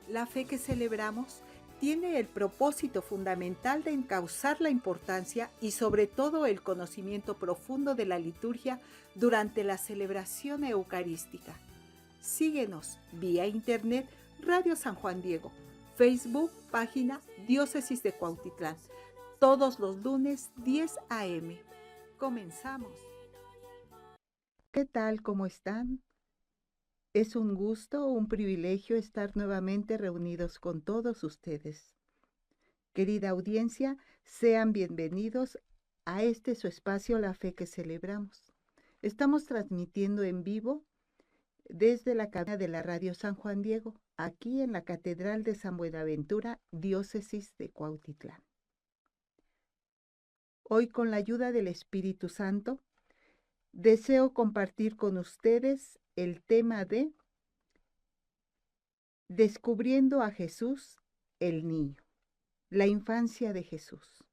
La fe que celebramos tiene el propósito fundamental de encauzar la importancia y sobre todo el conocimiento profundo de la liturgia durante la celebración eucarística. Síguenos vía internet Radio San Juan Diego, Facebook, página Diócesis de Cuautitlán, todos los lunes 10 a.m. Comenzamos. ¿Qué tal? ¿Cómo están? Es un gusto, un privilegio estar nuevamente reunidos con todos ustedes. Querida audiencia, sean bienvenidos a su espacio La Fe que celebramos. Estamos transmitiendo en vivo desde la cabina de la Radio San Juan Diego, aquí en la Catedral de San Buenaventura, Diócesis de Cuautitlán. Hoy, con la ayuda del Espíritu Santo, deseo compartir con ustedes el tema de Descubriendo a Jesús, el niño, la infancia de Jesús.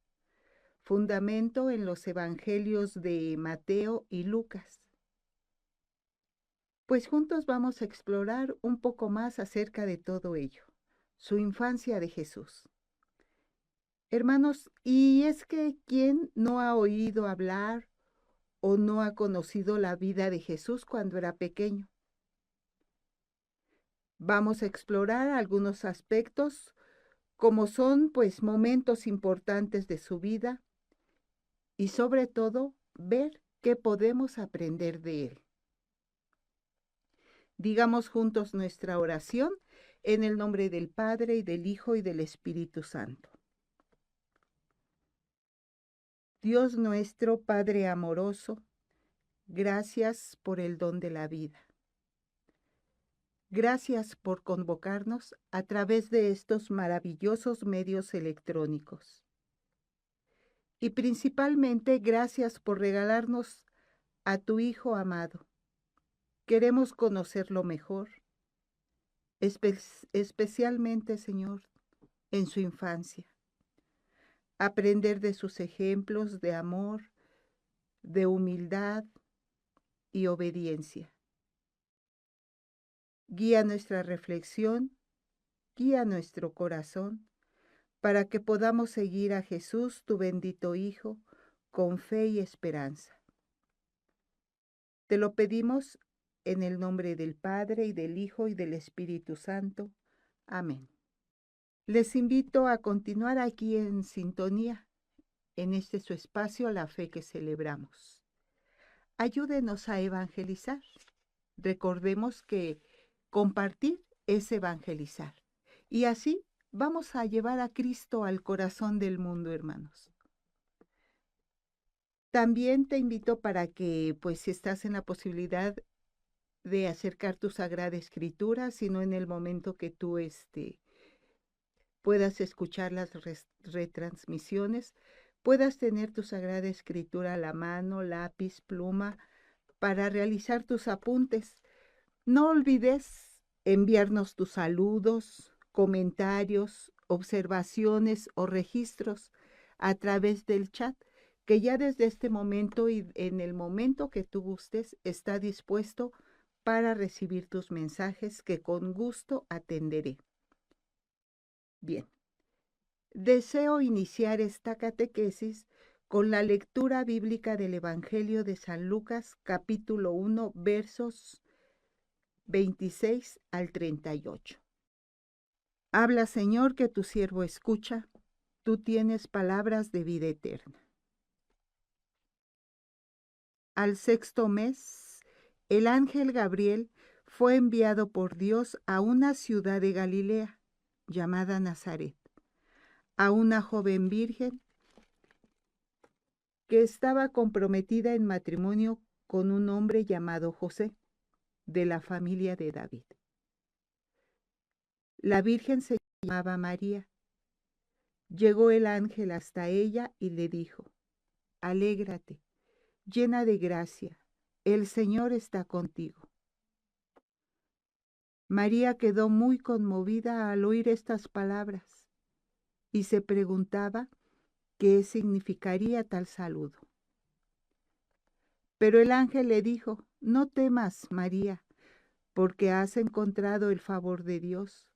Fundamento en los evangelios de Mateo y Lucas. Pues juntos vamos a explorar un poco más acerca de todo ello, su infancia de Jesús. Hermanos, y es que ¿quién no ha oído hablar o no ha conocido la vida de Jesús cuando era pequeño? Vamos a explorar algunos aspectos como son pues momentos importantes de su vida y sobre todo ver qué podemos aprender de él. Digamos juntos nuestra oración en el nombre del Padre, y del Hijo, y del Espíritu Santo. Dios nuestro, Padre amoroso, gracias por el don de la vida. Gracias por convocarnos a través de estos maravillosos medios electrónicos. Y principalmente gracias por regalarnos a tu Hijo amado. Queremos conocerlo mejor, especialmente, Señor, en su infancia. Aprender de sus ejemplos de amor, de humildad y obediencia. Guía nuestra reflexión, guía nuestro corazón, para que podamos seguir a Jesús, tu bendito Hijo, con fe y esperanza. Te lo pedimos en el nombre del Padre, y del Hijo, y del Espíritu Santo. Amén. Les invito a continuar aquí en sintonía, en su espacio, La Fe que celebramos. Ayúdenos a evangelizar. Recordemos que compartir es evangelizar. Y así vamos a llevar a Cristo al corazón del mundo, hermanos. También te invito para que, pues, si estás en la posibilidad de acercar tu Sagrada Escritura, sino en el momento que tú puedas escuchar las retransmisiones, puedas tener tu Sagrada Escritura a la mano, lápiz, pluma, para realizar tus apuntes. No olvides enviarnos tus saludos, comentarios, observaciones o registros a través del chat, que ya desde este momento y en el momento que tú gustes está dispuesto para recibir tus mensajes, que con gusto atenderé. Bien, deseo iniciar esta catequesis con la lectura bíblica del Evangelio de San Lucas, capítulo 1, versos 26 al 38. Habla, Señor, que tu siervo escucha, tú tienes palabras de vida eterna. Al sexto mes, el ángel Gabriel fue enviado por Dios a una ciudad de Galilea, llamada Nazaret, a una joven virgen que estaba comprometida en matrimonio con un hombre llamado José, de la familia de David. La virgen se llamaba María. Llegó el ángel hasta ella y le dijo: Alégrate, llena de gracia, el Señor está contigo. María quedó muy conmovida al oír estas palabras y se preguntaba qué significaría tal saludo. Pero el ángel le dijo: No temas, María, porque has encontrado el favor de Dios.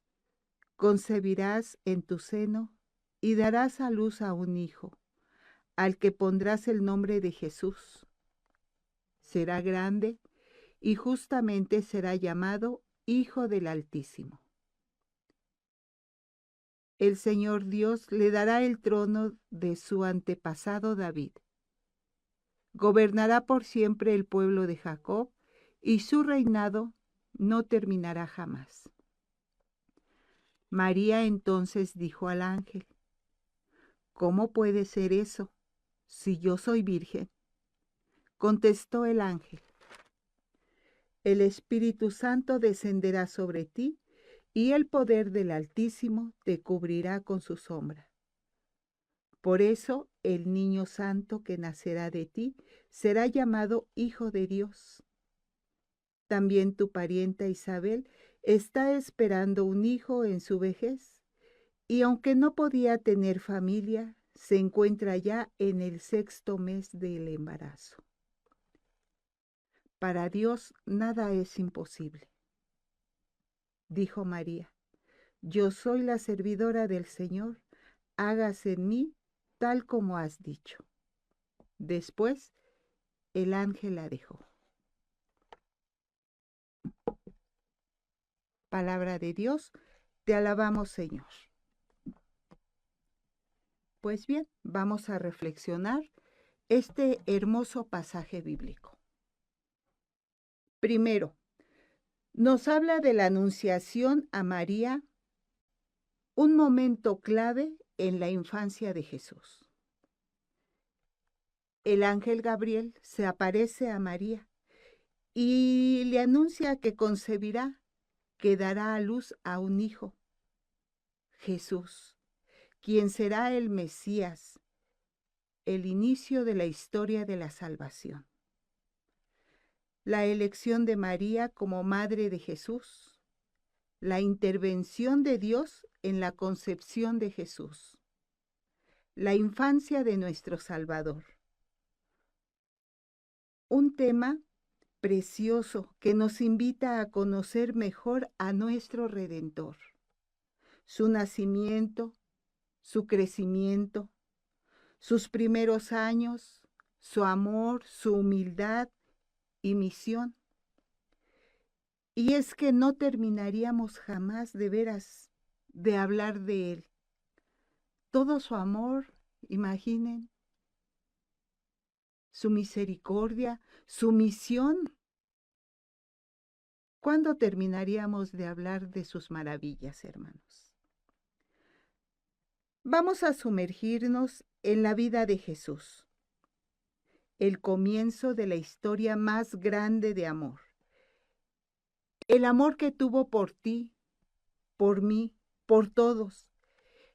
concebirás en tu seno y darás a luz a un hijo, al que pondrás el nombre de Jesús. Será grande y justamente será llamado Hijo del Altísimo. El Señor Dios le dará el trono de su antepasado David. Gobernará por siempre el pueblo de Jacob, y su reinado no terminará jamás. María entonces dijo al ángel: ¿Cómo puede ser eso, si yo soy virgen? Contestó el ángel: El Espíritu Santo descenderá sobre ti, y el poder del Altísimo te cubrirá con su sombra. Por eso el niño santo que nacerá de ti será llamado Hijo de Dios. También tu parienta Isabel está esperando un hijo en su vejez, y aunque no podía tener familia, se encuentra ya en el 6º mes del embarazo. Para Dios nada es imposible. Dijo María: Yo soy la servidora del Señor, hágase en mí tal como has dicho. Después el ángel la dejó. Palabra de Dios, te alabamos, Señor. Pues bien, vamos a reflexionar este hermoso pasaje bíblico. Primero, nos habla de la anunciación a María, un momento clave en la infancia de Jesús. El ángel Gabriel se aparece a María y le anuncia que concebirá, que dará a luz a un hijo, Jesús, quien será el Mesías, el inicio de la historia de la salvación. La elección de María como madre de Jesús, la intervención de Dios en la concepción de Jesús, la infancia de nuestro Salvador. Un tema precioso que nos invita a conocer mejor a nuestro Redentor, su nacimiento, su crecimiento, sus primeros años, su amor, su humildad y misión. Y es que no terminaríamos jamás de veras de hablar de él. Todo su amor, imaginen, su misericordia, su misión. ¿Cuándo terminaríamos de hablar de sus maravillas, hermanos? Vamos a sumergirnos en la vida de Jesús, el comienzo de la historia más grande de amor. El amor que tuvo por ti, por mí, por todos.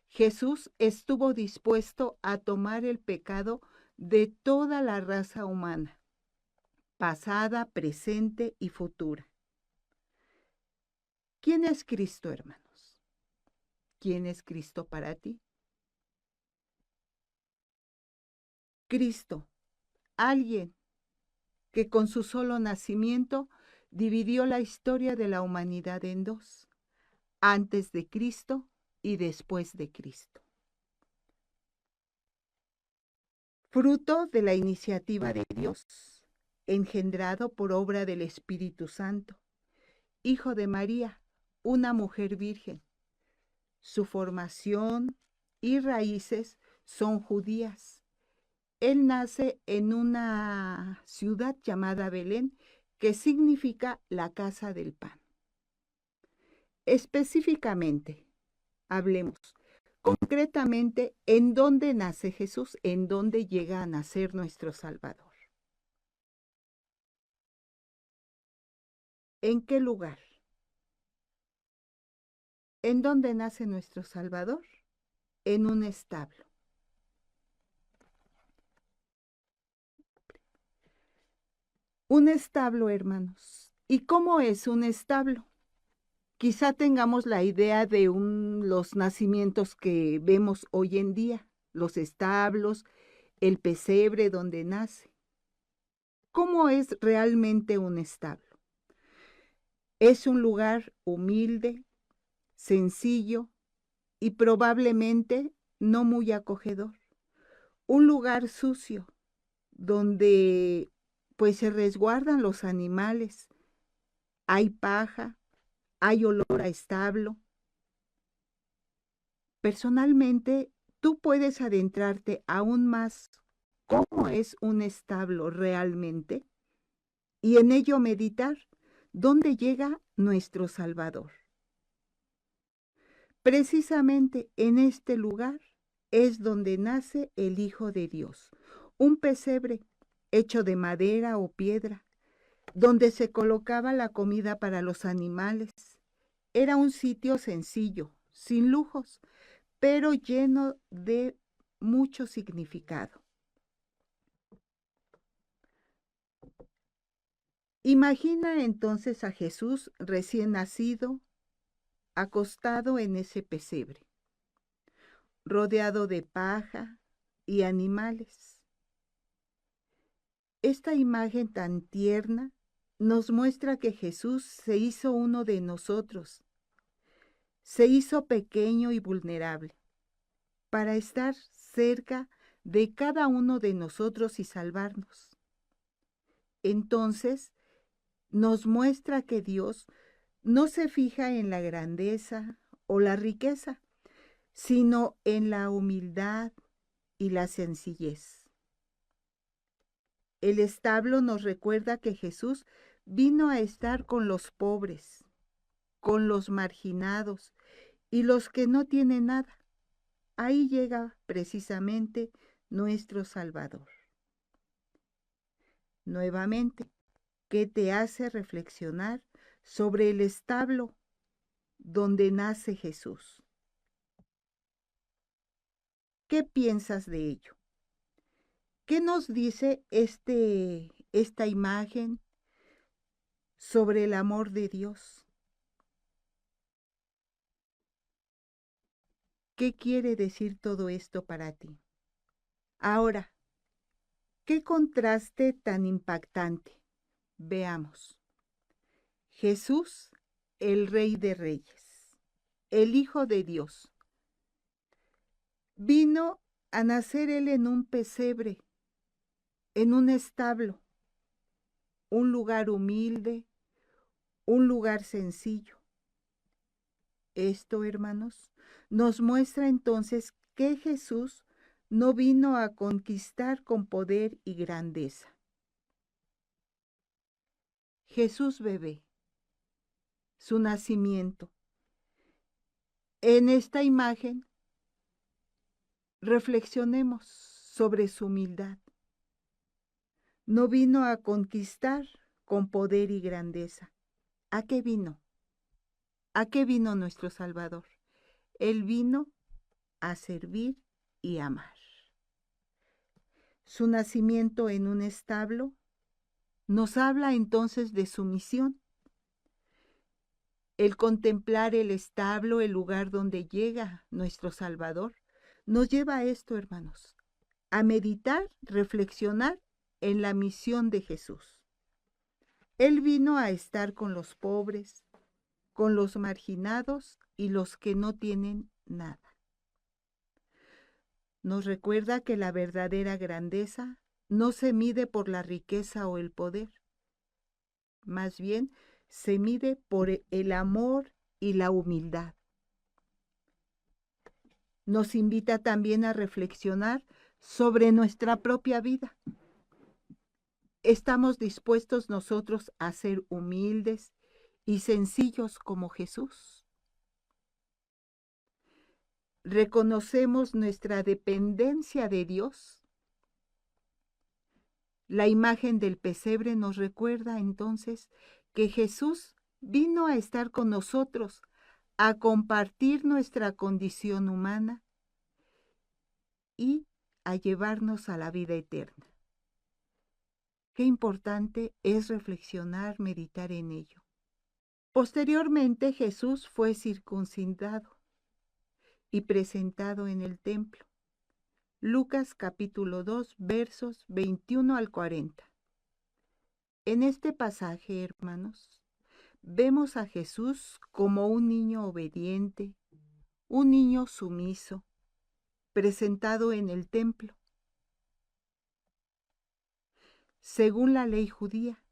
Jesús estuvo dispuesto a tomar el pecado de toda la raza humana, pasada, presente y futura. ¿Quién es Cristo, hermanos? ¿Quién es Cristo para ti? Cristo, alguien que con su solo nacimiento dividió la historia de la humanidad en dos, antes de Cristo y después de Cristo. Fruto de la iniciativa de Dios, engendrado por obra del Espíritu Santo, hijo de María, una mujer virgen. Su formación y raíces son judías. Él nace en una ciudad llamada Belén, que significa la casa del pan. Específicamente, hablemos concretamente en dónde nace Jesús, en dónde llega a nacer nuestro Salvador. ¿En qué lugar? ¿En dónde nace nuestro Salvador? En un establo. Un establo, hermanos. ¿Y cómo es un establo? Quizá tengamos la idea de los nacimientos que vemos hoy en día, los establos, el pesebre donde nace. ¿Cómo es realmente un establo? Es un lugar humilde, sencillo, y probablemente no muy acogedor. Un lugar sucio donde pues se resguardan los animales. Hay paja, hay olor a establo. Personalmente, tú puedes adentrarte aún más cómo es un establo realmente y en ello meditar dónde llega nuestro Salvador. Precisamente en este lugar es donde nace el Hijo de Dios, un pesebre hecho de madera o piedra, donde se colocaba la comida para los animales. Era un sitio sencillo, sin lujos, pero lleno de mucho significado. Imagina entonces a Jesús recién nacido, acostado en ese pesebre, rodeado de paja y animales. Esta imagen tan tierna nos muestra que Jesús se hizo uno de nosotros, se hizo pequeño y vulnerable, para estar cerca de cada uno de nosotros y salvarnos. Entonces, nos muestra que Dios no se fija en la grandeza o la riqueza, sino en la humildad y la sencillez. El establo nos recuerda que Jesús vino a estar con los pobres, con los marginados y los que no tienen nada. Ahí llega precisamente nuestro Salvador. Nuevamente, ¿qué te hace reflexionar sobre el establo donde nace Jesús? ¿Qué piensas de ello? ¿Qué nos dice esta imagen sobre el amor de Dios? ¿Qué quiere decir todo esto para ti? Ahora, ¿qué contraste tan impactante? Veamos. Jesús, el Rey de Reyes, el Hijo de Dios. Vino a nacer él en un pesebre, en un establo, un lugar humilde, un lugar sencillo. Esto, hermanos, nos muestra entonces que Jesús no vino a conquistar con poder y grandeza. Jesús bebé, su nacimiento. En esta imagen, reflexionemos sobre su humildad. No vino a conquistar con poder y grandeza. ¿A qué vino? ¿A qué vino nuestro Salvador? Él vino a servir y amar. Su nacimiento en un establo nos habla entonces de su misión. El contemplar el establo, el lugar donde llega nuestro Salvador, nos lleva a esto, hermanos, a meditar, reflexionar en la misión de Jesús. Él vino a estar con los pobres, con los marginados y los que no tienen nada. Nos recuerda que la verdadera grandeza no se mide por la riqueza o el poder, más bien se mide por el amor y la humildad. Nos invita también a reflexionar sobre nuestra propia vida. ¿Estamos dispuestos nosotros a ser humildes y sencillos como Jesús? ¿Reconocemos nuestra dependencia de Dios? La imagen del pesebre nos recuerda entonces que Jesús vino a estar con nosotros, a compartir nuestra condición humana y a llevarnos a la vida eterna. Qué importante es reflexionar, meditar en ello. Posteriormente Jesús fue circuncidado y presentado en el templo. Lucas capítulo 2, versos 21 al 40. En este pasaje, hermanos, vemos a Jesús como un niño obediente, un niño sumiso, presentado en el templo, según la ley judía.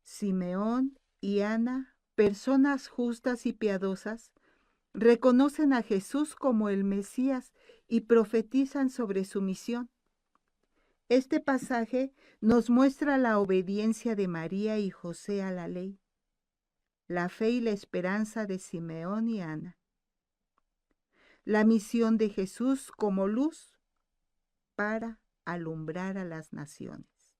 Simeón y Ana, personas justas y piadosas, reconocen a Jesús como el Mesías y profetizan sobre su misión. Este pasaje nos muestra la obediencia de María y José a la ley, la fe y la esperanza de Simeón y Ana, la misión de Jesús como luz para alumbrar a las naciones,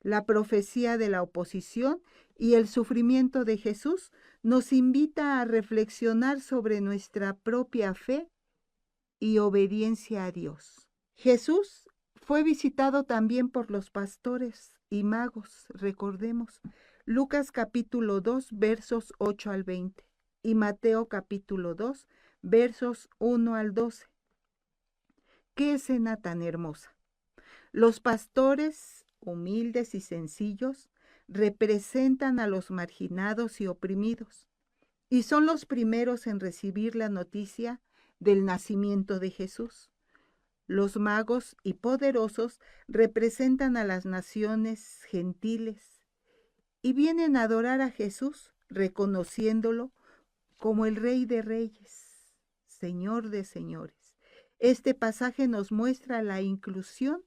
la profecía de la oposición y el sufrimiento de Jesús nos invita a reflexionar sobre nuestra propia fe y obediencia a Dios. Jesús fue visitado también por los pastores y magos, recordemos, Lucas capítulo 2, versos 8 al 20, y Mateo capítulo 2, versos 1 al 12. ¡Qué escena tan hermosa! Los pastores, humildes y sencillos, representan a los marginados y oprimidos, y son los primeros en recibir la noticia del nacimiento de Jesús. Los magos y poderosos representan a las naciones gentiles y vienen a adorar a Jesús, reconociéndolo como el Rey de Reyes, Señor de Señores. Este pasaje nos muestra la inclusión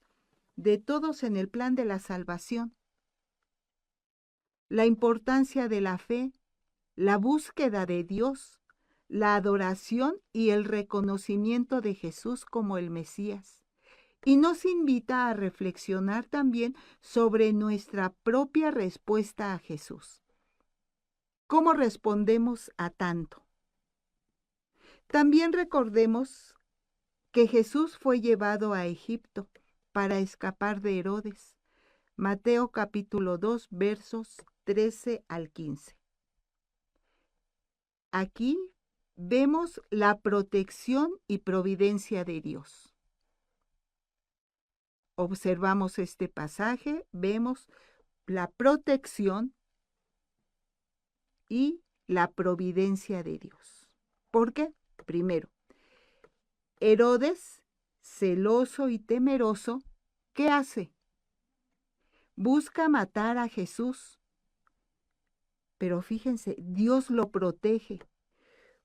de todos en el plan de la salvación, la importancia de la fe, la búsqueda de Dios, la adoración y el reconocimiento de Jesús como el Mesías. Y nos invita a reflexionar también sobre nuestra propia respuesta a Jesús. ¿Cómo respondemos a tanto? También recordemos que Jesús fue llevado a Egipto para escapar de Herodes. Mateo capítulo 2, versos 13 al 15. Aquí vemos la protección y providencia de Dios. Observamos este pasaje, vemos la protección y la providencia de Dios. ¿Por qué? Primero, Herodes, celoso y temeroso, ¿qué hace? Busca matar a Jesús. Pero fíjense, Dios lo protege.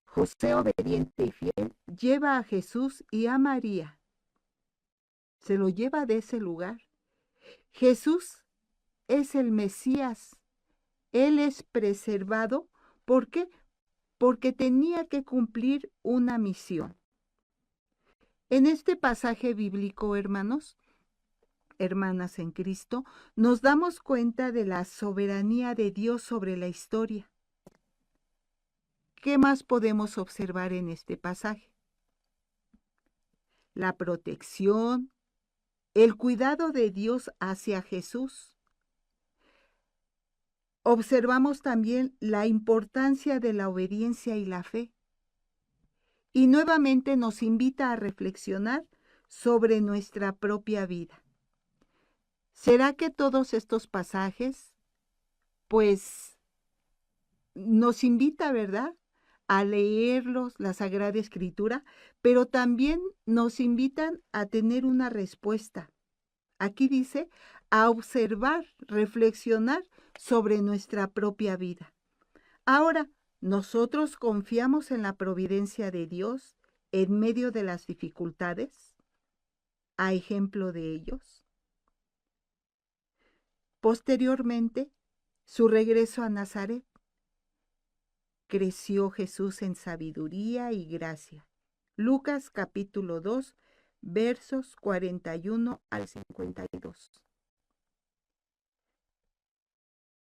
José, obediente y fiel, lleva a Jesús y a María. Se lo lleva de ese lugar. Jesús es el Mesías. Él es preservado. ¿Por qué? Porque tenía que cumplir una misión. En este pasaje bíblico, hermanos, hermanas en Cristo, nos damos cuenta de la soberanía de Dios sobre la historia. ¿Qué más podemos observar en este pasaje? La protección, el cuidado de Dios hacia Jesús. Observamos también la importancia de la obediencia y la fe. Y nuevamente nos invita a reflexionar sobre nuestra propia vida. ¿Será que todos estos pasajes, pues, nos invita, ¿verdad?, a leerlos, la Sagrada Escritura, pero también nos invitan a tener una respuesta? Aquí dice, a observar, reflexionar sobre nuestra propia vida. Ahora, ¿nosotros confiamos en la providencia de Dios en medio de las dificultades? ¿A ejemplo de ellos? Posteriormente, su regreso a Nazaret. Creció Jesús en sabiduría y gracia. Lucas capítulo 2, versos 41 al 52.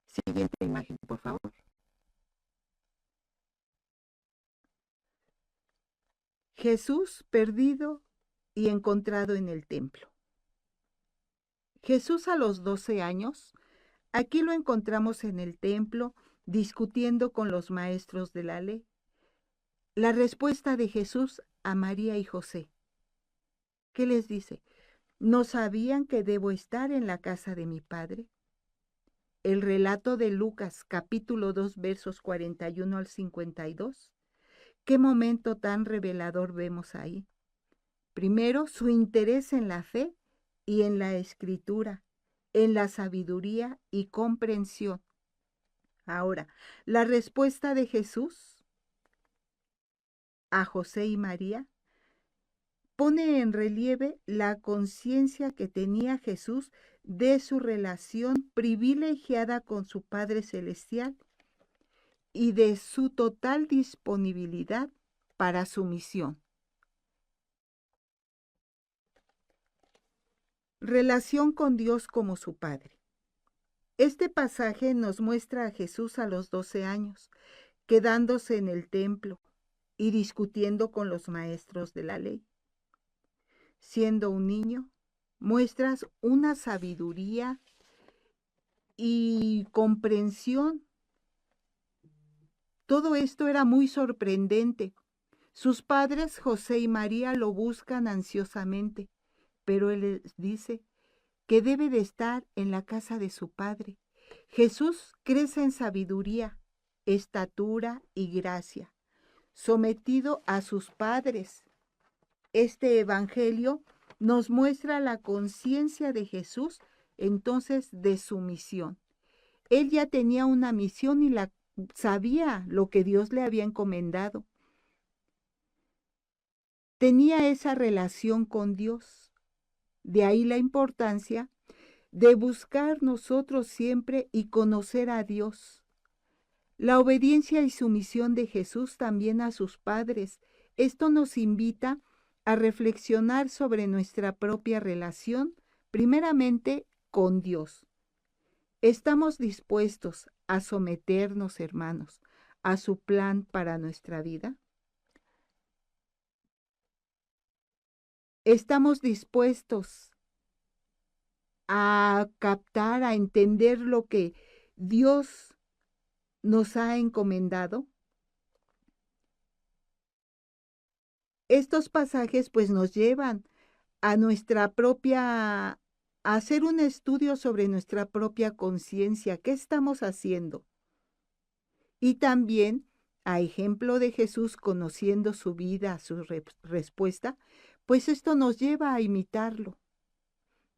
Siguiente imagen, por favor. Jesús perdido y encontrado en el templo. Jesús a los 12 años, aquí lo encontramos en el templo discutiendo con los maestros de la ley. La respuesta de Jesús a María y José. ¿Qué les dice? ¿No sabían que debo estar en la casa de mi Padre? El relato de Lucas capítulo 2 versos 41 al 52. ¿Qué momento tan revelador vemos ahí? Primero, su interés en la fe y en la escritura, en la sabiduría y comprensión. Ahora, la respuesta de Jesús a José y María pone en relieve la conciencia que tenía Jesús de su relación privilegiada con su Padre Celestial y de su total disponibilidad para su misión. Relación con Dios como su Padre. Este pasaje nos muestra a Jesús a los 12 años, quedándose en el templo y discutiendo con los maestros de la ley. Siendo un niño, muestras una sabiduría y comprensión. Todo esto era muy sorprendente. Sus padres, José y María, lo buscan ansiosamente, pero él les dice que debe de estar en la casa de su padre. Jesús crece en sabiduría, estatura y gracia, sometido a sus padres. Este evangelio nos muestra la conciencia de Jesús entonces de su misión. Él ya tenía una misión y sabía lo que Dios le había encomendado. Tenía esa relación con Dios. De ahí la importancia de buscar nosotros siempre y conocer a Dios. La obediencia y sumisión de Jesús también a sus padres. Esto nos invita a reflexionar sobre nuestra propia relación, primeramente con Dios. ¿Estamos dispuestos a someternos, hermanos, a su plan para nuestra vida? ¿Estamos dispuestos a captar, a entender lo que Dios nos ha encomendado? Estos pasajes pues nos llevan a nuestra propia, a hacer un estudio sobre nuestra propia conciencia. ¿Qué estamos haciendo? Y también, a ejemplo de Jesús, conociendo su vida, su respuesta, pues esto nos lleva a imitarlo.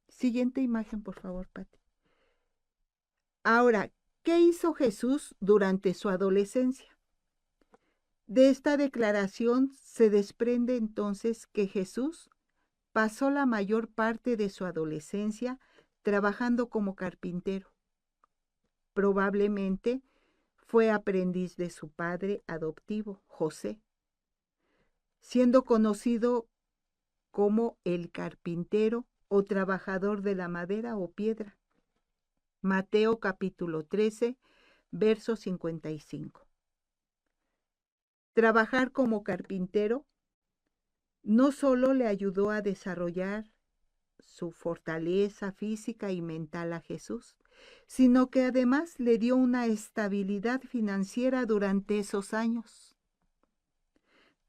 Siguiente imagen, por favor, Pati. Ahora, ¿qué hizo Jesús durante su adolescencia? De esta declaración se desprende entonces que Jesús pasó la mayor parte de su adolescencia trabajando como carpintero. Probablemente fue aprendiz de su padre adoptivo, José, siendo conocido como el carpintero o trabajador de la madera o piedra. Mateo capítulo 13, verso 55. Trabajar como carpintero no solo le ayudó a desarrollar su fortaleza física y mental a Jesús, sino que además le dio una estabilidad financiera durante esos años.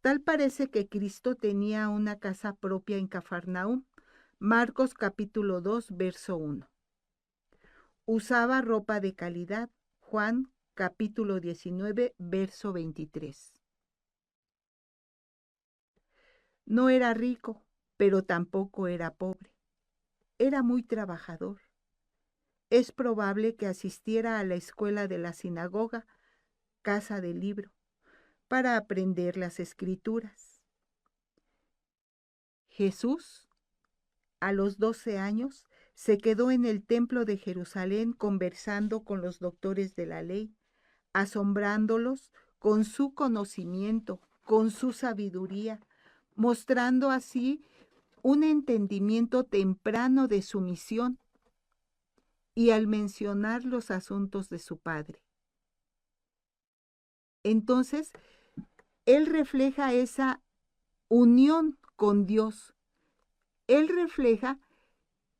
Tal parece que Cristo tenía una casa propia en Cafarnaúm, Marcos capítulo 2, verso 1. Usaba ropa de calidad, Juan capítulo 19, verso 23. No era rico, pero tampoco era pobre. Era muy trabajador. Es probable que asistiera a la escuela de la sinagoga, casa del libro, para aprender las escrituras. Jesús, a los 12 años, se quedó en el templo de Jerusalén conversando con los doctores de la ley, asombrándolos con su conocimiento, con su sabiduría, mostrando así un entendimiento temprano de su misión y al mencionar los asuntos de su padre. Entonces, él refleja esa unión con Dios. Él refleja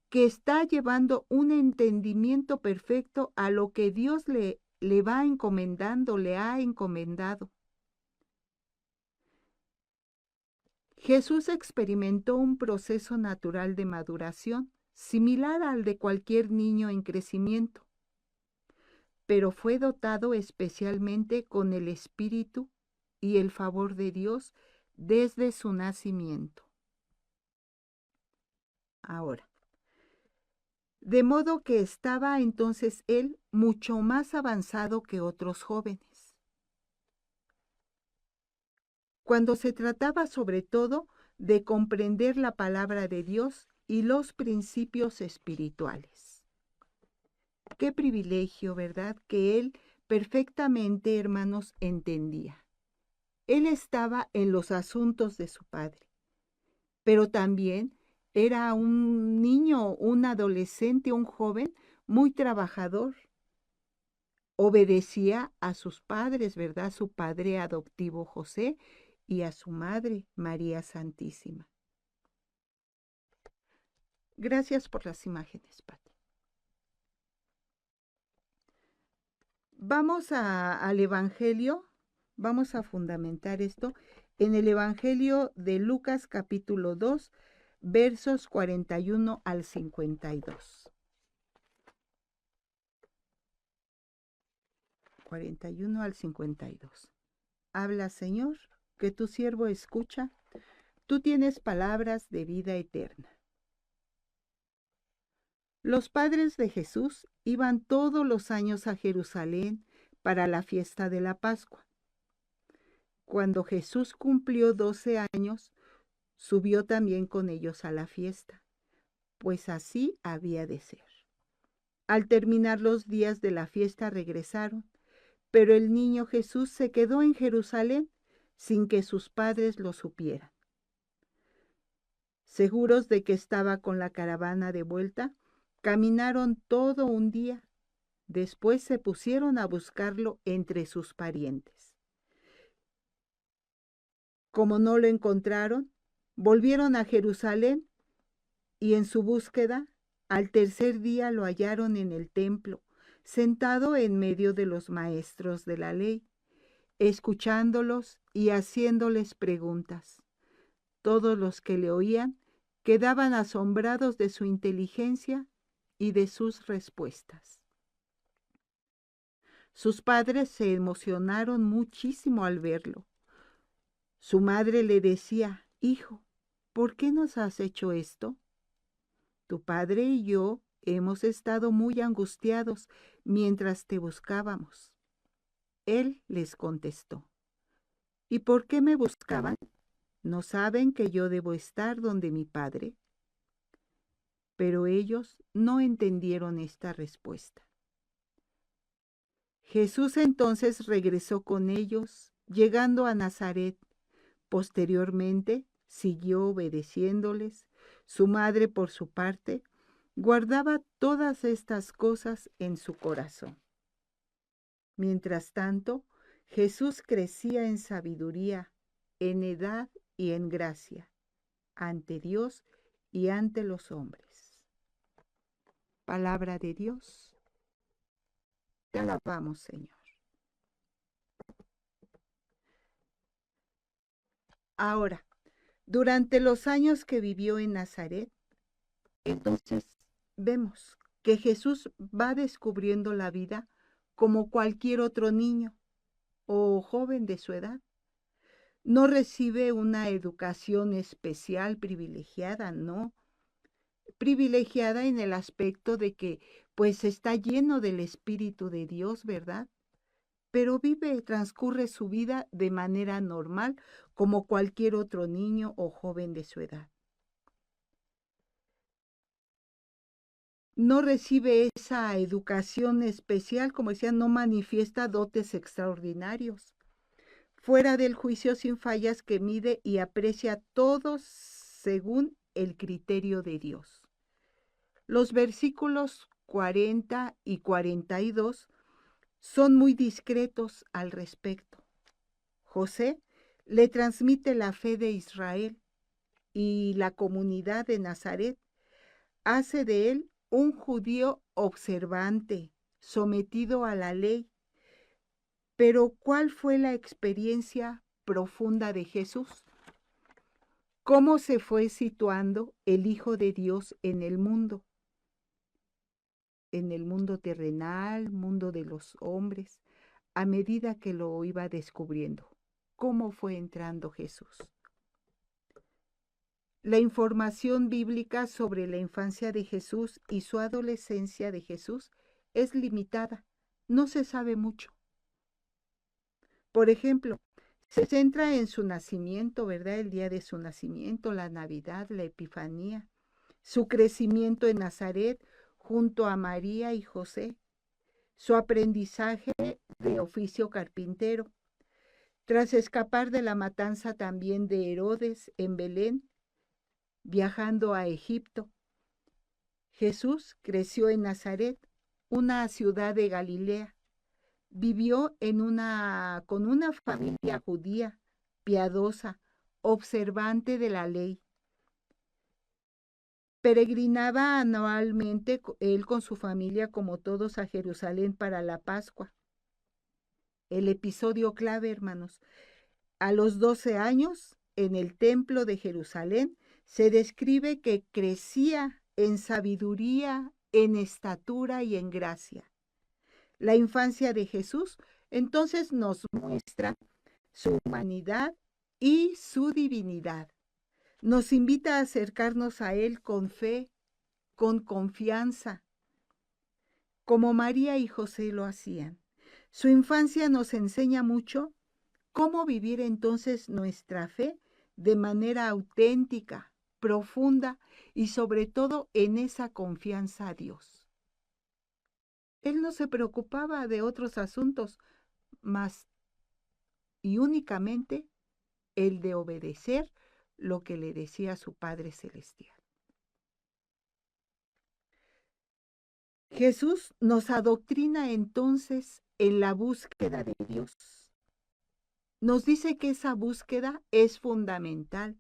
que está llevando un entendimiento perfecto a lo que Dios le va encomendando, le ha encomendado. Jesús experimentó un proceso natural de maduración, similar al de cualquier niño en crecimiento, pero fue dotado especialmente con el Espíritu y el favor de Dios desde su nacimiento. Ahora, de modo que estaba entonces él mucho más avanzado que otros jóvenes, cuando se trataba sobre todo de comprender la palabra de Dios y los principios espirituales. Qué privilegio, ¿verdad? Que él perfectamente, hermanos, entendía. Él estaba en los asuntos de su padre, pero también era un niño, un adolescente, un joven muy trabajador. Obedecía a sus padres, ¿verdad? Su padre adoptivo José y a su madre María Santísima. Gracias por las imágenes, Pati. Vamos al Evangelio, vamos a fundamentar esto en el Evangelio de Lucas capítulo 2, versos 41 al 52. 41 al 52. Habla, Señor, que tu siervo escucha. Tú tienes palabras de vida eterna. Los padres de Jesús iban todos los años a Jerusalén para la fiesta de la Pascua. Cuando Jesús cumplió 12 años, subió también con ellos a la fiesta, pues así había de ser. Al terminar los días de la fiesta regresaron, pero el niño Jesús se quedó en Jerusalén sin que sus padres lo supieran. Seguros de que estaba con la caravana de vuelta, caminaron todo un día. Después se pusieron a buscarlo entre sus parientes. Como no lo encontraron, volvieron a Jerusalén y en su búsqueda, al tercer día lo hallaron en el templo, sentado en medio de los maestros de la ley, escuchándolos y haciéndoles preguntas. Todos los que le oían quedaban asombrados de su inteligencia y de sus respuestas. Sus padres se emocionaron muchísimo al verlo. Su madre le decía: «Hijo, ¿por qué nos has hecho esto? Tu padre y yo hemos estado muy angustiados mientras te buscábamos». Él les contestó: «¿Y por qué me buscaban? ¿No saben que yo debo estar donde mi padre?». Pero ellos no entendieron esta respuesta. Jesús entonces regresó con ellos, llegando a Nazaret. Posteriormente siguió obedeciéndoles. Su madre, por su parte, guardaba todas estas cosas en su corazón. Mientras tanto, Jesús crecía en sabiduría, en edad y en gracia, ante Dios y ante los hombres. Palabra de Dios. Te alabamos, Señor. Ahora, durante los años que vivió en Nazaret, entonces vemos que Jesús va descubriendo la vida como cualquier otro niño o joven de su edad. No recibe una educación especial privilegiada, no. Privilegiada en el aspecto de que pues está lleno del Espíritu de Dios, ¿verdad? Pero transcurre su vida de manera normal como cualquier otro niño o joven de su edad. No recibe esa educación especial, como decía, no manifiesta dotes extraordinarios. Fuera del juicio sin fallas que mide y aprecia a todos según el criterio de Dios. Los versículos 40 y 42 son muy discretos al respecto. José le transmite la fe de Israel y la comunidad de Nazaret hace de él un judío observante, sometido a la ley. Pero ¿cuál fue la experiencia profunda de Jesús? ¿Cómo se fue situando el Hijo de Dios en el mundo? En el mundo terrenal, mundo de los hombres, a medida que lo iba descubriendo. cómo fue entrando Jesús. La información bíblica sobre la infancia de Jesús y su adolescencia de Jesús es limitada. No se sabe mucho. Por ejemplo, se centra en su nacimiento, ¿verdad? El día de su nacimiento, la Navidad, la Epifanía, su crecimiento en Nazaret junto a María y José, su aprendizaje de oficio carpintero. Tras escapar de la matanza también de Herodes en Belén, viajando a Egipto, Jesús creció en Nazaret, una ciudad de Galilea. Vivió con una familia judía, piadosa, observante de la ley. Peregrinaba anualmente él con su familia, como todos, a Jerusalén para la Pascua. El episodio clave, hermanos. A los 12 años, en el templo de Jerusalén, se describe que crecía en sabiduría, en estatura y en gracia. La infancia de Jesús entonces nos muestra su humanidad y su divinidad. Nos invita a acercarnos a Él con fe, con confianza, como María y José lo hacían. Su infancia nos enseña mucho cómo vivir entonces nuestra fe de manera auténtica, profunda y sobre todo en esa confianza a Dios. Él no se preocupaba de otros asuntos, más y únicamente el de obedecer lo que le decía su Padre Celestial. Jesús nos adoctrina entonces en la búsqueda de Dios. Nos dice que esa búsqueda es fundamental,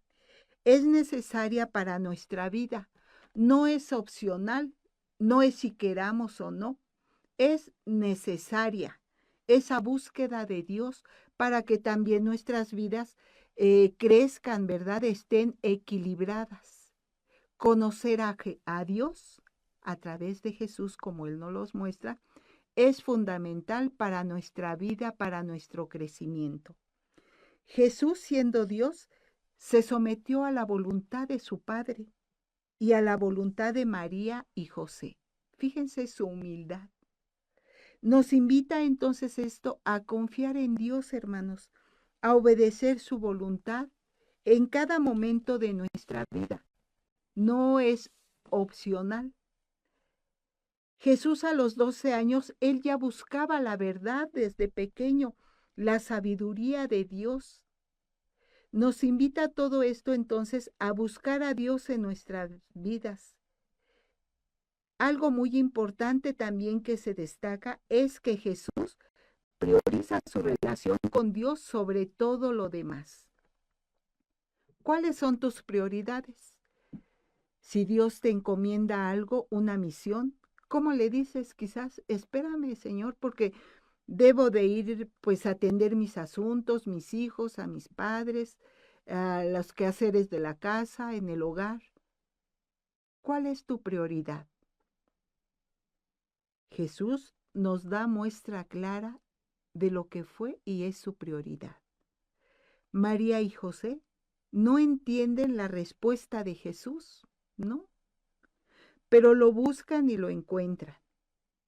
es necesaria para nuestra vida, no es opcional, no es si queramos o no, es necesaria esa búsqueda de Dios para que también nuestras vidas crezcan, ¿verdad? Estén equilibradas. Conocer a Dios a través de Jesús, como Él nos los muestra, es fundamental para nuestra vida, para nuestro crecimiento. Jesús, siendo Dios, se sometió a la voluntad de su Padre y a la voluntad de María y José. Fíjense su humildad. Nos invita entonces esto a confiar en Dios, hermanos, a obedecer su voluntad en cada momento de nuestra vida. No es opcional. Jesús a los 12 años, él ya buscaba la verdad desde pequeño, la sabiduría de Dios. Nos invita todo esto entonces a buscar a Dios en nuestras vidas. Algo muy importante también que se destaca es que Jesús prioriza su relación con Dios sobre todo lo demás. ¿Cuáles son tus prioridades? Si Dios te encomienda algo, una misión, ¿cómo le dices? Quizás, espérame, Señor, porque debo de ir pues a atender mis asuntos, mis hijos, a mis padres, a los quehaceres de la casa, en el hogar. ¿Cuál es tu prioridad? Jesús nos da muestra clara de lo que fue y es su prioridad. María y José no entienden la respuesta de Jesús, ¿no? Pero lo buscan y lo encuentran.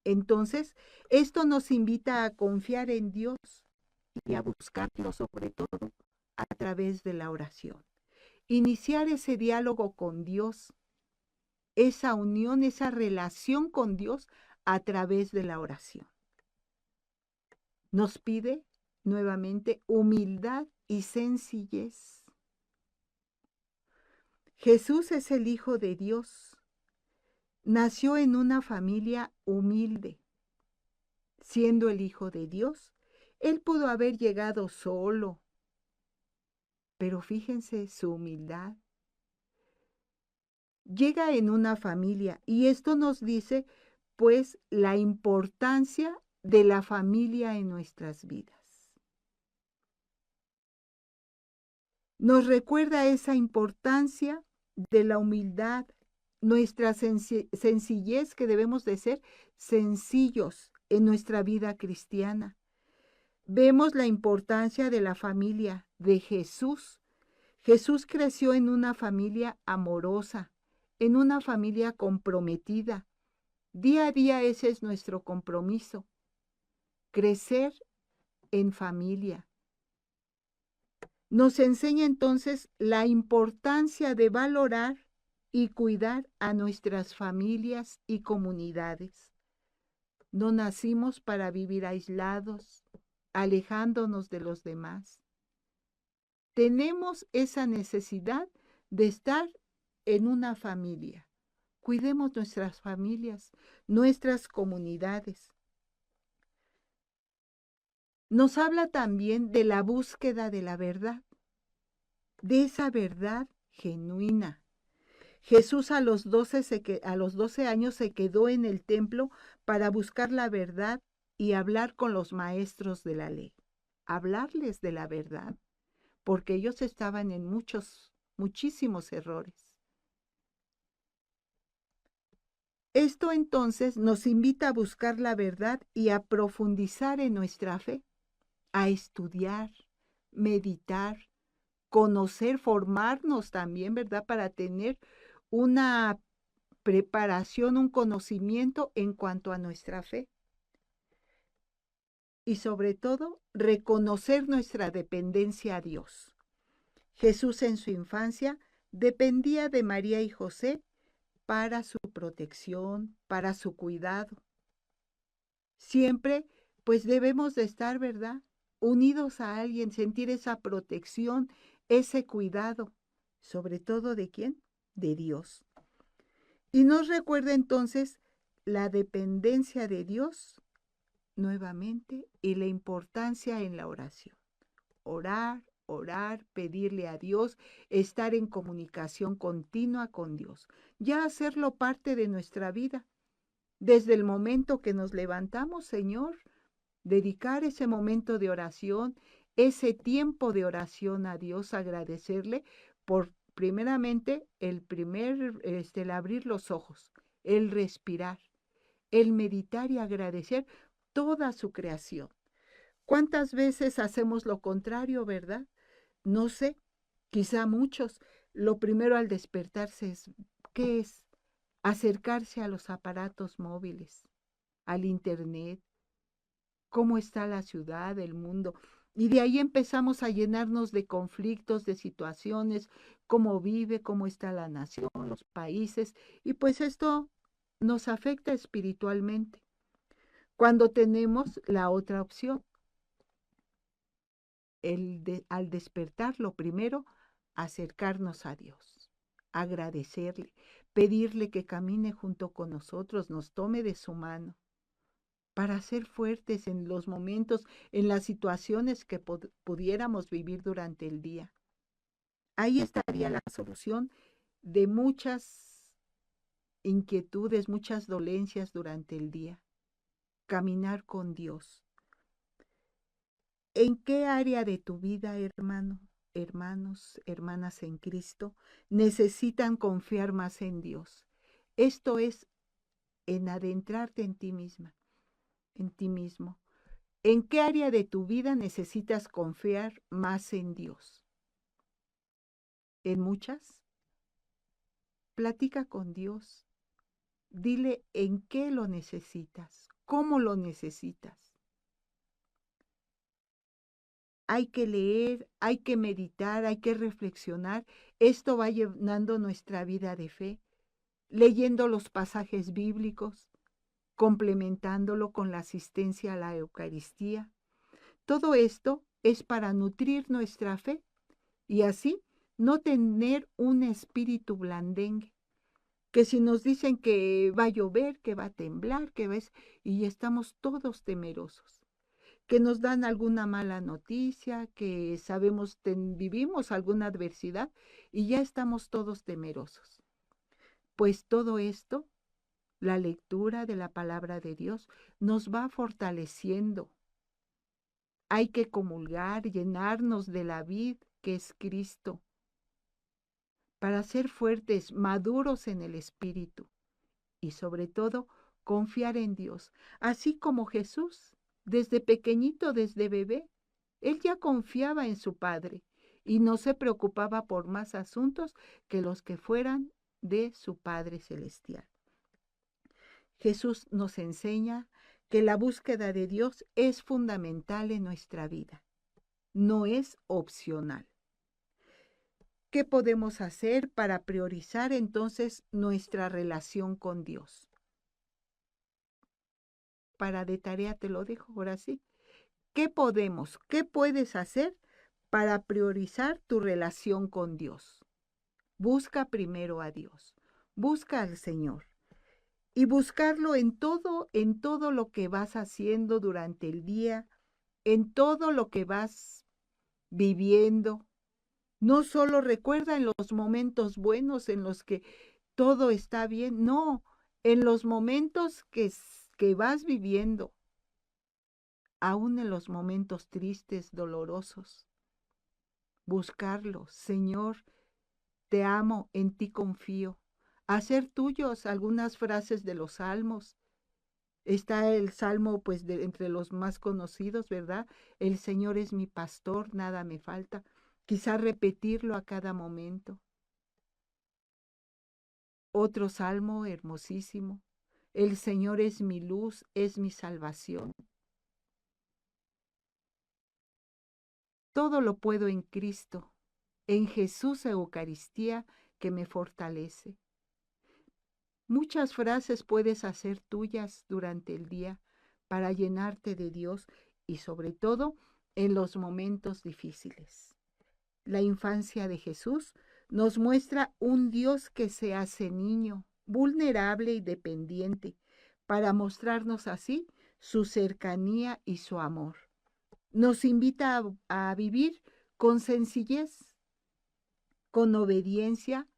Entonces, esto nos invita a confiar en Dios y a buscarlo sobre todo a través de la oración. Iniciar ese diálogo con Dios, esa unión, esa relación con Dios a través de la oración. Nos pide nuevamente humildad y sencillez. Jesús es el Hijo de Dios. Nació en una familia humilde. Siendo el Hijo de Dios, él pudo haber llegado solo. Pero fíjense su humildad. Llega en una familia y esto nos dice pues la importancia de la familia en nuestras vidas. Nos recuerda esa importancia de la humildad, nuestra sencillez, que debemos de ser sencillos en nuestra vida cristiana. Vemos la importancia de la familia de Jesús. Jesús creció en una familia amorosa, en una familia comprometida. Día a día ese es nuestro compromiso, crecer en familia. Nos enseña entonces la importancia de valorar y cuidar a nuestras familias y comunidades. No nacimos para vivir aislados, alejándonos de los demás. Tenemos esa necesidad de estar en una familia. Cuidemos nuestras familias, nuestras comunidades. Nos habla también de la búsqueda de la verdad, de esa verdad genuina. Jesús a los 12 años se quedó en el templo para buscar la verdad y hablar con los maestros de la ley. Hablarles de la verdad, porque ellos estaban en muchísimos errores. Esto entonces nos invita a buscar la verdad y a profundizar en nuestra fe, a estudiar, meditar, conocer, formarnos también, ¿verdad? Para tener una preparación, un conocimiento en cuanto a nuestra fe. Y sobre todo, reconocer nuestra dependencia a Dios. Jesús en su infancia dependía de María y José para su protección, para su cuidado. Siempre, pues debemos de estar, ¿verdad? Unidos a alguien, sentir esa protección, ese cuidado, sobre todo ¿de quién? De Dios. Y nos recuerda entonces la dependencia de Dios nuevamente y la importancia en la oración. Orar, orar, pedirle a Dios, estar en comunicación continua con Dios, ya hacerlo parte de nuestra vida. Desde el momento que nos levantamos, Señor, dedicar ese momento de oración, ese tiempo de oración a Dios, agradecerle por primeramente el abrir los ojos, el respirar, el meditar y agradecer toda su creación. ¿Cuántas veces hacemos lo contrario, verdad? No sé, quizá muchos. Lo primero al despertarse es, ¿qué es? Acercarse a los aparatos móviles, al internet, cómo está la ciudad, el mundo. Y de ahí empezamos a llenarnos de conflictos, de situaciones, cómo vive, cómo está la nación, los países. Y pues esto nos afecta espiritualmente. Cuando tenemos la otra opción, al despertar, lo primero, acercarnos a Dios, agradecerle, pedirle que camine junto con nosotros, nos tome de su mano, para ser fuertes en los momentos, en las situaciones que pudiéramos vivir durante el día. Ahí estaría la solución de muchas inquietudes, muchas dolencias durante el día. Caminar con Dios. ¿En qué área de tu vida, hermano, hermanos, hermanas en Cristo, necesitan confiar más en Dios? Esto es en adentrarte en ti misma, en ti mismo. ¿En qué área de tu vida necesitas confiar más en Dios? ¿En muchas? Platica con Dios. Dile en qué lo necesitas, cómo lo necesitas. Hay que leer, hay que meditar, hay que reflexionar. Esto va llenando nuestra vida de fe, leyendo los pasajes bíblicos, complementándolo con la asistencia a la Eucaristía. Todo esto es para nutrir nuestra fe y así no tener un espíritu blandengue, que si nos dicen que va a llover, que va a temblar, y estamos todos temerosos, que nos dan alguna mala noticia, que sabemos vivimos alguna adversidad y ya estamos todos temerosos. Pues todo esto, la lectura de la palabra de Dios, nos va fortaleciendo. Hay que comulgar, llenarnos de la vid que es Cristo, para ser fuertes, maduros en el Espíritu y sobre todo confiar en Dios, así como Jesús Desde pequeñito, desde bebé, él ya confiaba en su padre y no se preocupaba por más asuntos que los que fueran de su Padre Celestial. Jesús nos enseña que la búsqueda de Dios es fundamental en nuestra vida, no es opcional. ¿Qué podemos hacer para priorizar entonces nuestra relación con Dios? Para de tarea te lo dejo ahora sí. ¿Qué puedes hacer para priorizar tu relación con Dios? Busca primero a Dios, busca al Señor y buscarlo en todo lo que vas haciendo durante el día, en todo lo que vas viviendo. No solo recuerda en los momentos buenos en los que todo está bien, no, en los momentos que vas viviendo, aún en los momentos tristes, dolorosos. Buscarlo, Señor, te amo, en ti confío. Hacer tuyos algunas frases de los salmos. Está el salmo, pues, entre los más conocidos, ¿verdad? El Señor es mi pastor, nada me falta. Quizá repetirlo a cada momento. Otro salmo hermosísimo. El Señor es mi luz, es mi salvación. Todo lo puedo en Cristo, en Jesús Eucaristía que me fortalece. Muchas frases puedes hacer tuyas durante el día para llenarte de Dios y sobre todo en los momentos difíciles. La infancia de Jesús nos muestra un Dios que se hace niño, vulnerable y dependiente, para mostrarnos así su cercanía y su amor. Nos invita a vivir con sencillez, con obediencia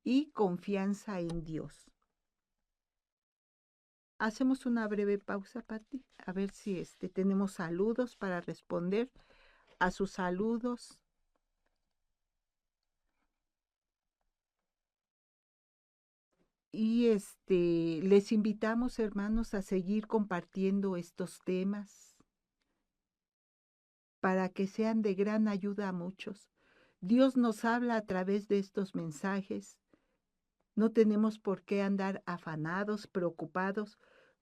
y confianza en Dios. Hacemos una breve pausa, Pati, a ver si tenemos saludos para responder a sus saludos. Y les invitamos, hermanos, a seguir compartiendo estos temas para que sean de gran ayuda a muchos. Dios nos habla a través de estos mensajes. No tenemos por qué andar afanados, preocupados,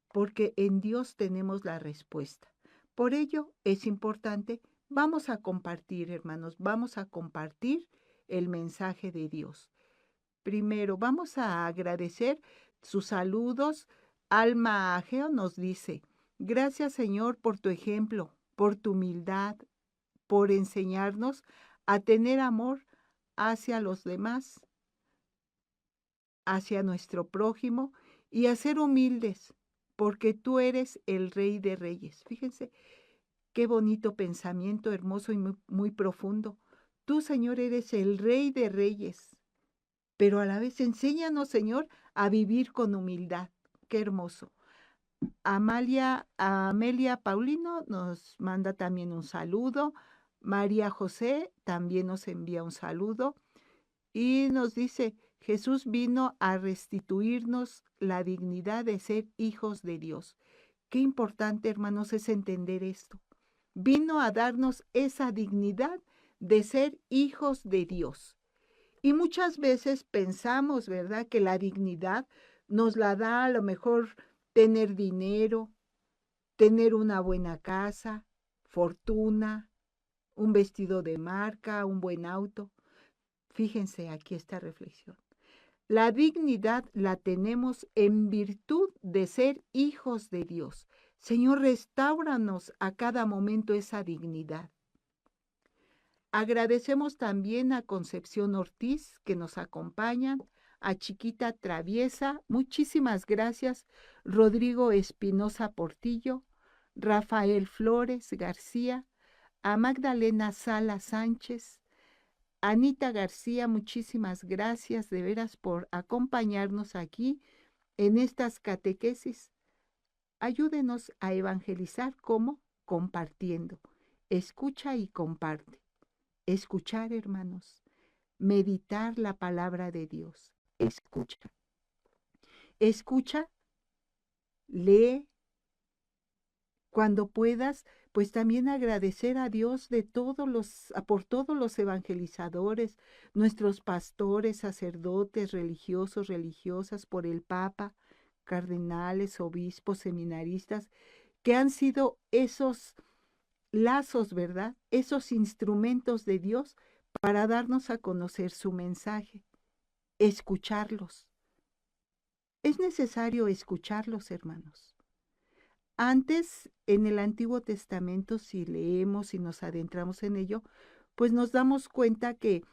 porque en Dios tenemos la respuesta. Por ello es importante, vamos a compartir, hermanos, vamos a compartir el mensaje de Dios. Primero, vamos a agradecer sus saludos. Alma Ageo nos dice, gracias Señor por tu ejemplo, por tu humildad, por enseñarnos a tener amor hacia los demás, hacia nuestro prójimo y a ser humildes, porque tú eres el Rey de Reyes. Fíjense, qué bonito pensamiento, hermoso y muy, muy profundo. Tú, Señor, eres el Rey de Reyes, pero a la vez enséñanos, Señor, a vivir con humildad. Qué hermoso. Amelia Paulino nos manda también un saludo. María José también nos envía un saludo y nos dice, Jesús vino a restituirnos la dignidad de ser hijos de Dios. Qué importante, hermanos, es entender esto. Vino a darnos esa dignidad de ser hijos de Dios. Y muchas veces pensamos, ¿verdad?, que la dignidad nos la da a lo mejor tener dinero, tener una buena casa, fortuna, un vestido de marca, un buen auto. Fíjense aquí esta reflexión. La dignidad la tenemos en virtud de ser hijos de Dios. Señor, restáuranos a cada momento esa dignidad. Agradecemos también a Concepción Ortiz, que nos acompañan, a Chiquita Traviesa, muchísimas gracias, Rodrigo Espinosa Portillo, Rafael Flores García, a Magdalena Sala Sánchez, Anita García, muchísimas gracias de veras por acompañarnos aquí en estas catequesis. Ayúdenos a evangelizar, ¿cómo? Compartiendo. Escucha y comparte. Escuchar, hermanos. Meditar la palabra de Dios. Escucha. Escucha, lee, Cuando puedas, pues también agradecer a Dios por todos los evangelizadores, nuestros pastores, sacerdotes, religiosos, religiosas, por el Papa, cardenales, obispos, seminaristas, que han sido esos lazos, ¿verdad? Esos instrumentos de Dios para darnos a conocer su mensaje, escucharlos. Es necesario escucharlos, hermanos. Antes, en el Antiguo Testamento, si leemos y nos adentramos en ello, pues nos damos cuenta que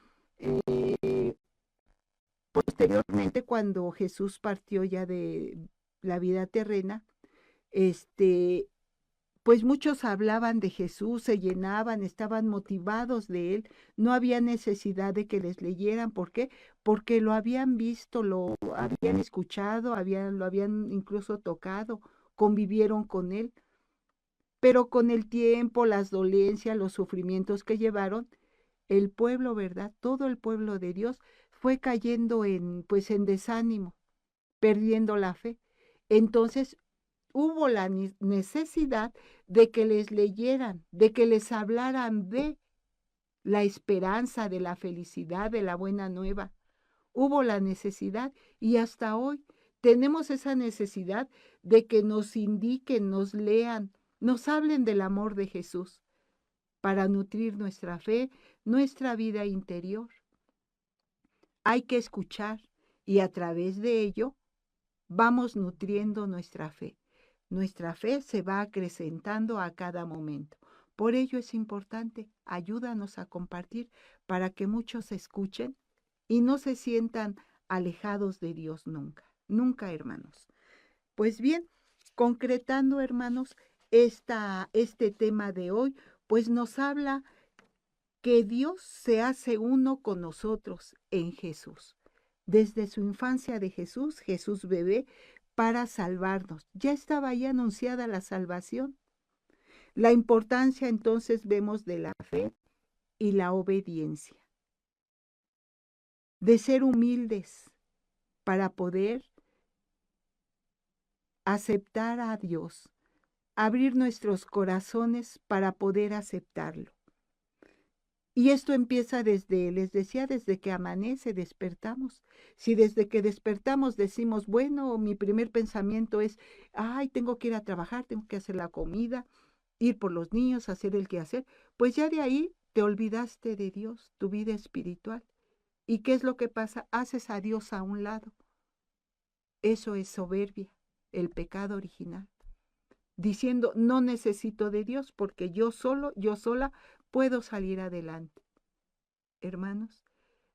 posteriormente, cuando Jesús partió ya de la vida terrena, pues muchos hablaban de Jesús, se llenaban, estaban motivados de él, no había necesidad de que les leyeran. ¿Por qué? Porque lo habían visto, lo habían escuchado, lo habían incluso tocado, convivieron con él. Pero con el tiempo, las dolencias, los sufrimientos que llevaron, el pueblo, ¿verdad? Todo el pueblo de Dios fue cayendo pues en desánimo, perdiendo la fe. Entonces hubo la necesidad de que les leyeran, de que les hablaran de la esperanza, de la felicidad, de la buena nueva. Hubo la necesidad y hasta hoy tenemos esa necesidad de que nos indiquen, nos lean, nos hablen del amor de Jesús para nutrir nuestra fe, nuestra vida interior. Hay que escuchar y a través de ello vamos nutriendo nuestra fe. Nuestra fe se va acrecentando a cada momento. Por ello es importante, ayúdanos a compartir para que muchos escuchen y no se sientan alejados de Dios nunca, nunca, hermanos. Pues bien, concretando, hermanos, este tema de hoy, pues nos habla que Dios se hace uno con nosotros en Jesús. Desde su infancia de Jesús, Jesús bebé, para salvarnos. Ya estaba ahí anunciada la salvación. La importancia entonces vemos de la fe y la obediencia, de ser humildes para poder aceptar a Dios, abrir nuestros corazones para poder aceptarlo. Y esto empieza les decía, desde que amanece, despertamos. Si desde que despertamos decimos, bueno, mi primer pensamiento es, ay, tengo que ir a trabajar, tengo que hacer la comida, ir por los niños, hacer el quehacer, pues ya de ahí te olvidaste de Dios, tu vida espiritual. ¿Y qué es lo que pasa? Haces a Dios a un lado. Eso es soberbia, el pecado original. Diciendo, no necesito de Dios porque yo sola puedo salir adelante. Hermanos,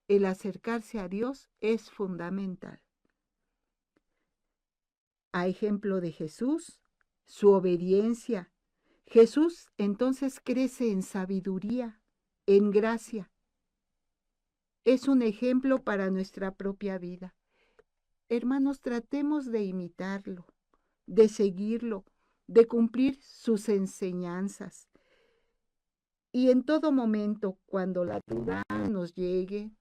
el acercarse a Dios es fundamental. A ejemplo de Jesús, su obediencia. Jesús entonces crece en sabiduría, en gracia. Es un ejemplo para nuestra propia vida. Hermanos, tratemos de imitarlo, de seguirlo, de cumplir sus enseñanzas. Y en todo momento, cuando la duda nos llegue,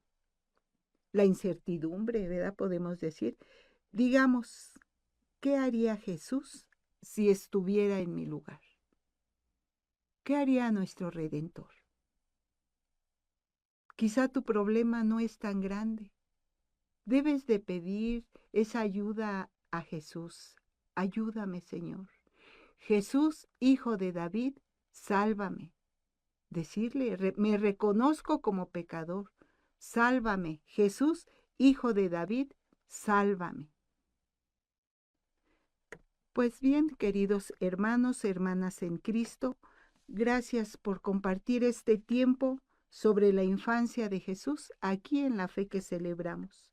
la incertidumbre, ¿verdad? Podemos decir, digamos, ¿qué haría Jesús si estuviera en mi lugar? ¿Qué haría nuestro Redentor? Quizá tu problema no es tan grande. Debes de pedir esa ayuda a Jesús. Ayúdame, Señor. Jesús, hijo de David, sálvame. Decirle, me reconozco como pecador. Sálvame, Jesús, hijo de David, sálvame. Pues bien, queridos hermanos, hermanas en Cristo, gracias por compartir este tiempo sobre la infancia de Jesús aquí en la fe que celebramos.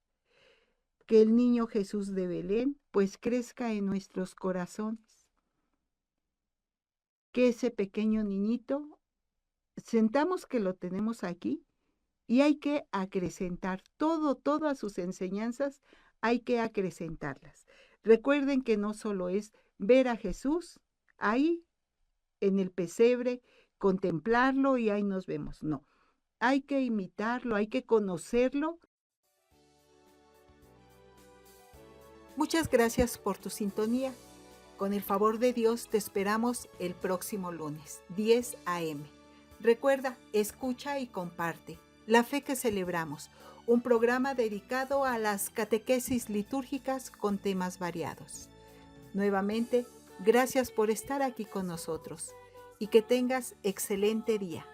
Que el niño Jesús de Belén pues crezca en nuestros corazones. Que ese pequeño niñito, sentamos que lo tenemos aquí y hay que acrecentar todas sus enseñanzas, hay que acrecentarlas. Recuerden que no solo es ver a Jesús ahí en el pesebre, contemplarlo y ahí nos vemos. No, hay que imitarlo, hay que conocerlo. Muchas gracias por tu sintonía. Con el favor de Dios te esperamos el próximo lunes, 10 a.m. Recuerda, escucha y comparte. La fe que celebramos, un programa dedicado a las catequesis litúrgicas con temas variados. Nuevamente, gracias por estar aquí con nosotros y que tengas excelente día.